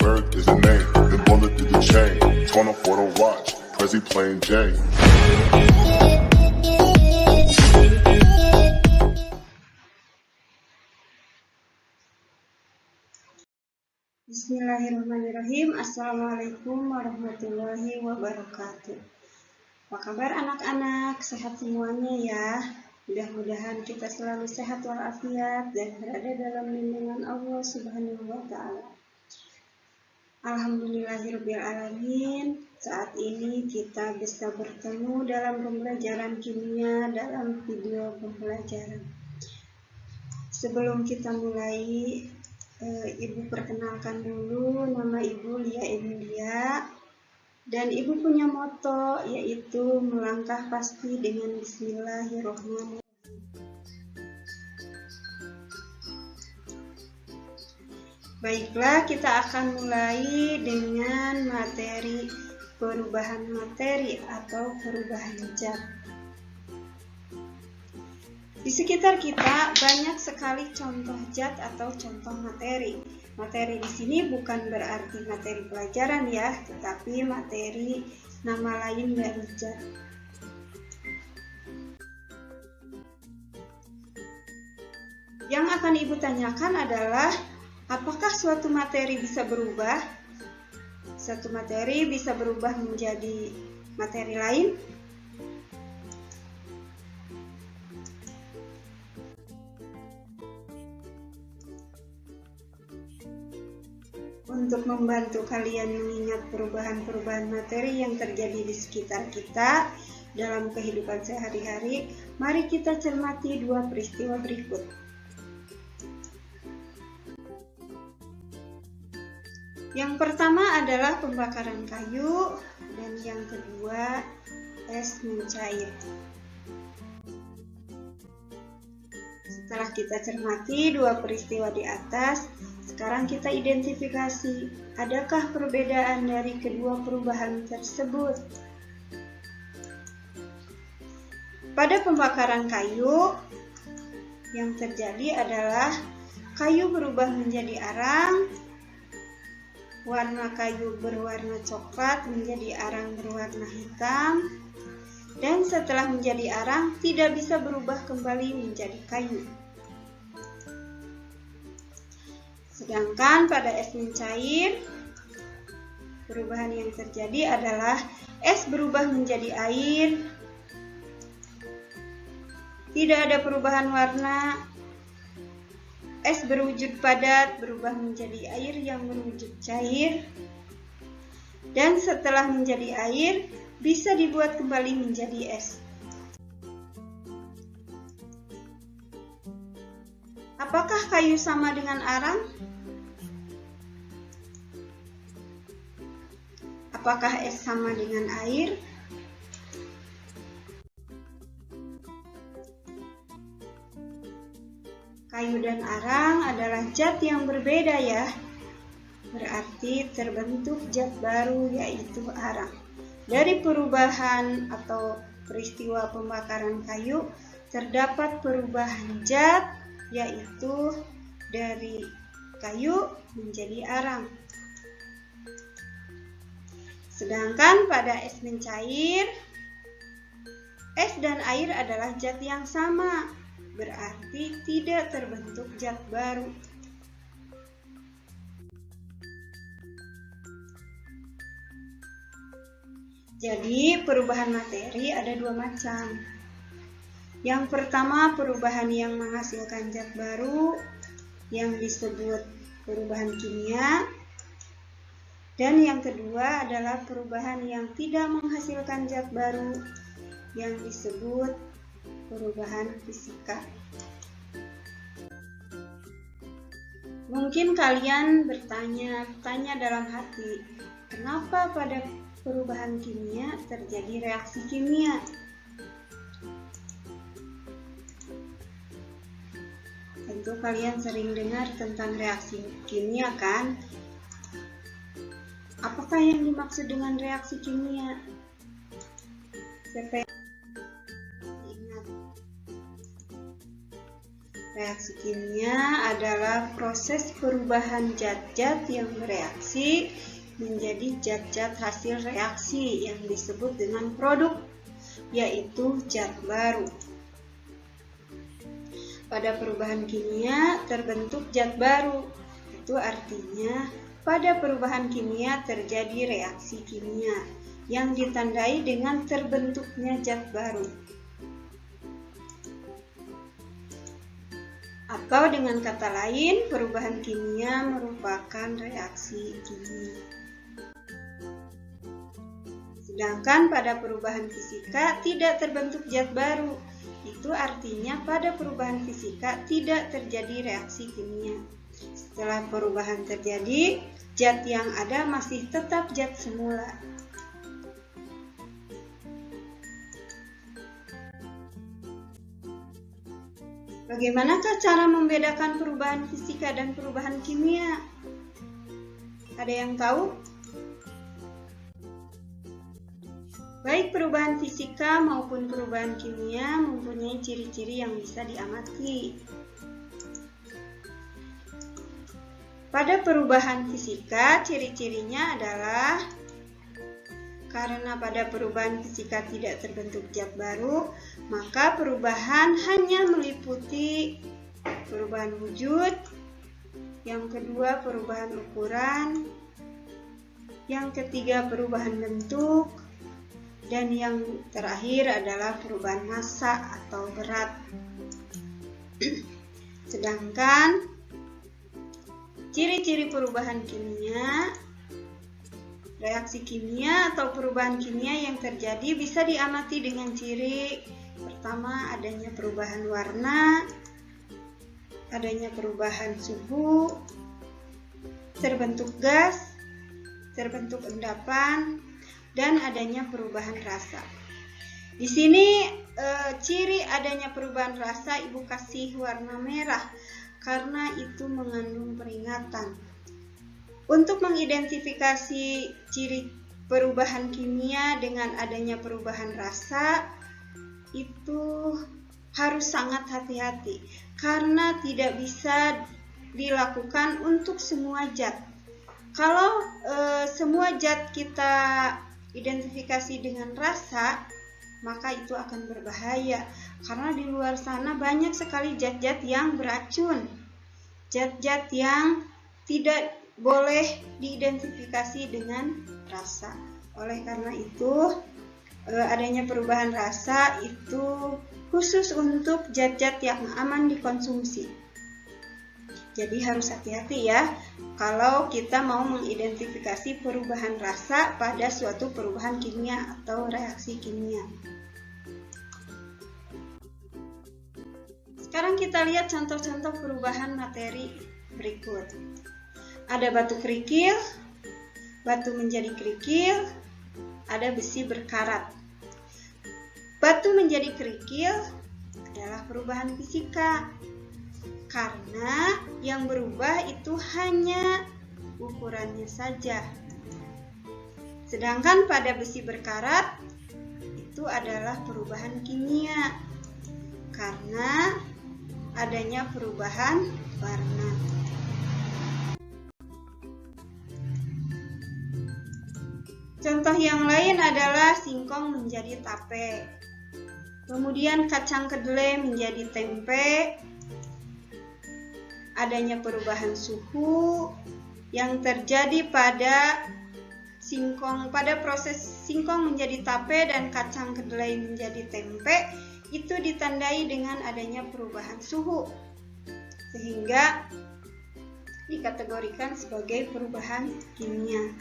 Bird is a name, then bullet through the chain. Torn up for the watch, Prezi plain Jane. Bismillahirrahmanirrahim. Assalamualaikum warahmatullahi wabarakatuh. Apa kabar anak-anak? Sehat semuanya ya. Mudah-mudahan kita selalu sehat walafiat dan berada dalam lindungan Allah Subhanahu wa Ta'ala. Alhamdulillahirrabbilalamin. Saat ini kita bisa bertemu dalam pembelajaran kimia dalam video pembelajaran. Sebelum kita mulai, Ibu perkenalkan dulu, nama Ibu Lia Emilia, dan Ibu punya moto yaitu melangkah pasti dengan Bismillahirrahmanirrahim. Baiklah, kita akan mulai dengan materi perubahan materi atau perubahan zat. Di sekitar kita banyak sekali contoh zat atau contoh materi. Materi di sini bukan berarti materi pelajaran ya, tetapi materi nama lain dari zat. Yang akan Ibu tanyakan adalah, apakah suatu materi bisa berubah? Suatu materi bisa berubah menjadi materi lain? Untuk membantu kalian mengingat perubahan-perubahan materi yang terjadi di sekitar kita dalam kehidupan sehari-hari, mari kita cermati dua peristiwa berikut. Yang pertama adalah pembakaran kayu, dan yang kedua es mencair. Setelah kita cermati dua peristiwa di atas, sekarang kita identifikasi, adakah perbedaan dari kedua perubahan tersebut? Pada pembakaran kayu, yang terjadi adalah kayu berubah menjadi arang, warna kayu berwarna coklat menjadi arang berwarna hitam, dan setelah menjadi arang tidak bisa berubah kembali menjadi kayu. Sedangkan pada es mencair, perubahan yang terjadi adalah es berubah menjadi air, tidak ada perubahan warna, es berwujud padat berubah menjadi air yang berwujud cair, dan setelah menjadi air bisa dibuat kembali menjadi es. Apakah kayu sama dengan arang? Apakah es sama dengan air? Kayu dan arang adalah zat yang berbeda ya. Berarti terbentuk zat baru yaitu arang. Dari perubahan atau peristiwa pembakaran kayu terdapat perubahan zat yaitu dari kayu menjadi arang. Sedangkan pada es mencair, es dan air adalah zat yang sama, berarti tidak terbentuk zat baru. Jadi perubahan materi ada dua macam. Yang pertama perubahan yang menghasilkan zat baru yang disebut perubahan kimia. Dan yang kedua adalah perubahan yang tidak menghasilkan zat baru yang disebut perubahan fisika. Mungkin kalian bertanya dalam hati, kenapa pada perubahan kimia terjadi reaksi kimia? Tentu kalian sering dengar tentang reaksi kimia kan? Apakah yang dimaksud dengan reaksi kimia? Siapa yang ingat? Reaksi kimia adalah proses perubahan zat-zat yang bereaksi menjadi zat-zat hasil reaksi yang disebut dengan produk, yaitu zat baru. Pada perubahan kimia terbentuk zat baru, itu artinya pada perubahan kimia terjadi reaksi kimia yang ditandai dengan terbentuknya zat baru. Atau dengan kata lain, perubahan kimia merupakan reaksi kimia. Sedangkan pada perubahan fisika tidak terbentuk zat baru. Itu artinya pada perubahan fisika tidak terjadi reaksi kimia. Setelah perubahan terjadi, zat yang ada masih tetap zat semula. Bagaimanakah cara membedakan perubahan fisika dan perubahan kimia? Ada yang tahu? Baik perubahan fisika maupun perubahan kimia mempunyai ciri-ciri yang bisa diamati. Pada perubahan fisika, ciri-cirinya adalah karena pada perubahan fisika tidak terbentuk zat baru, maka perubahan hanya meliputi perubahan wujud, yang kedua perubahan ukuran, yang ketiga perubahan bentuk, dan yang terakhir adalah perubahan massa atau berat. Sedangkan ciri-ciri perubahan kimia, reaksi kimia atau perubahan kimia yang terjadi bisa diamati dengan ciri pertama adanya perubahan warna, adanya perubahan suhu, terbentuk gas, terbentuk endapan, dan adanya perubahan rasa. Di sini ciri adanya perubahan rasa Ibu kasih warna merah karena itu mengandung peringatan. Untuk mengidentifikasi ciri perubahan kimia dengan adanya perubahan rasa, itu harus sangat hati-hati karena tidak bisa dilakukan untuk semua zat. Kalau semua zat kita identifikasi dengan rasa, maka itu akan berbahaya karena di luar sana banyak sekali zat-zat yang beracun, zat-zat yang tidak boleh diidentifikasi dengan rasa. Oleh karena itu, adanya perubahan rasa itu khusus untuk zat-zat yang aman dikonsumsi. Jadi harus hati-hati ya kalau kita mau mengidentifikasi perubahan rasa pada suatu perubahan kimia atau reaksi kimia. Sekarang kita lihat contoh-contoh perubahan materi berikut. Ada batu kerikil, batu menjadi kerikil, ada besi berkarat. Batu menjadi kerikil adalah perubahan fisika, karena yang berubah itu hanya ukurannya saja. Sedangkan pada besi berkarat itu adalah perubahan kimia, karena adanya perubahan warna. Contoh yang lain adalah singkong menjadi tape, kemudian kacang kedelai menjadi tempe. Adanya perubahan suhu yang terjadi pada singkong, pada proses singkong menjadi tape dan kacang kedelai menjadi tempe, itu ditandai dengan adanya perubahan suhu, sehingga dikategorikan sebagai perubahan kimia.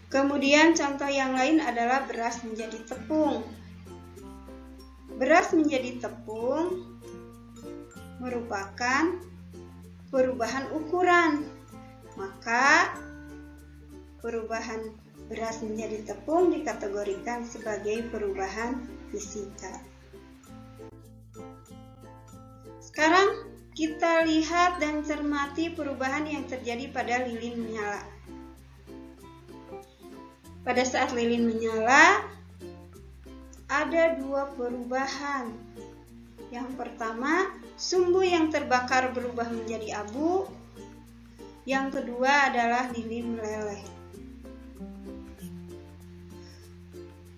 Kemudian contoh yang lain adalah beras menjadi tepung. Beras menjadi tepung merupakan perubahan ukuran. Maka perubahan beras menjadi tepung dikategorikan sebagai perubahan fisika. Sekarang kita lihat dan cermati perubahan yang terjadi pada lilin menyala. Pada saat lilin menyala, ada dua perubahan. Yang pertama, sumbu yang terbakar berubah menjadi abu. Yang kedua adalah lilin meleleh.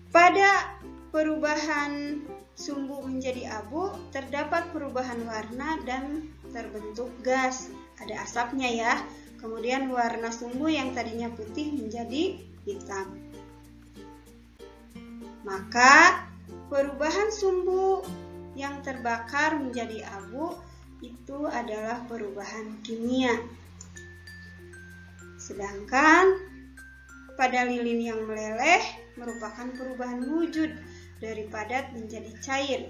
Pada perubahan sumbu menjadi abu, terdapat perubahan warna dan terbentuk gas. Ada asapnya ya. Kemudian warna sumbu yang tadinya putih menjadi hitam. Maka perubahan sumbu yang terbakar menjadi abu itu adalah perubahan kimia. Sedangkan pada lilin yang meleleh merupakan perubahan wujud dari padat menjadi cair.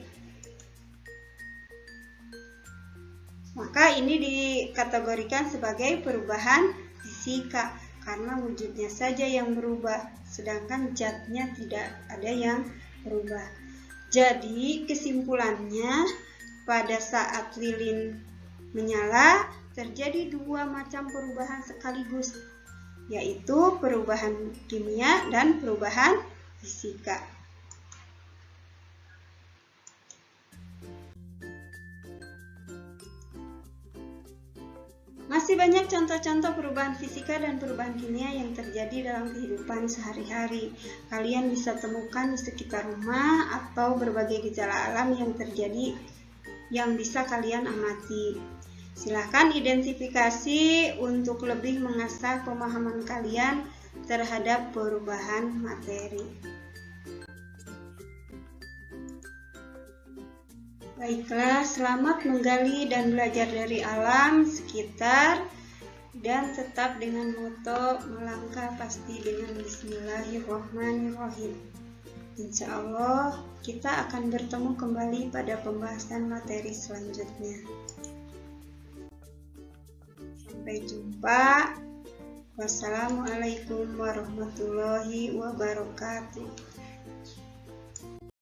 Maka ini dikategorikan sebagai perubahan fisika karena wujudnya saja yang berubah, sedangkan zatnya tidak ada yang berubah. Jadi kesimpulannya, pada saat lilin menyala terjadi dua macam perubahan sekaligus, yaitu perubahan kimia dan perubahan fisika. Masih banyak contoh-contoh perubahan fisika dan perubahan kimia yang terjadi dalam kehidupan sehari-hari. Kalian bisa temukan di sekitar rumah atau berbagai gejala alam yang terjadi yang bisa kalian amati. Silakan identifikasi untuk lebih mengasah pemahaman kalian terhadap perubahan materi. Baiklah, selamat menggali dan belajar dari alam sekitar dan tetap dengan moto melangkah pasti dengan Bismillahirrahmanirrahim. Insya Allah kita akan bertemu kembali pada pembahasan materi selanjutnya. Sampai jumpa. Wassalamualaikum warahmatullahi wabarakatuh.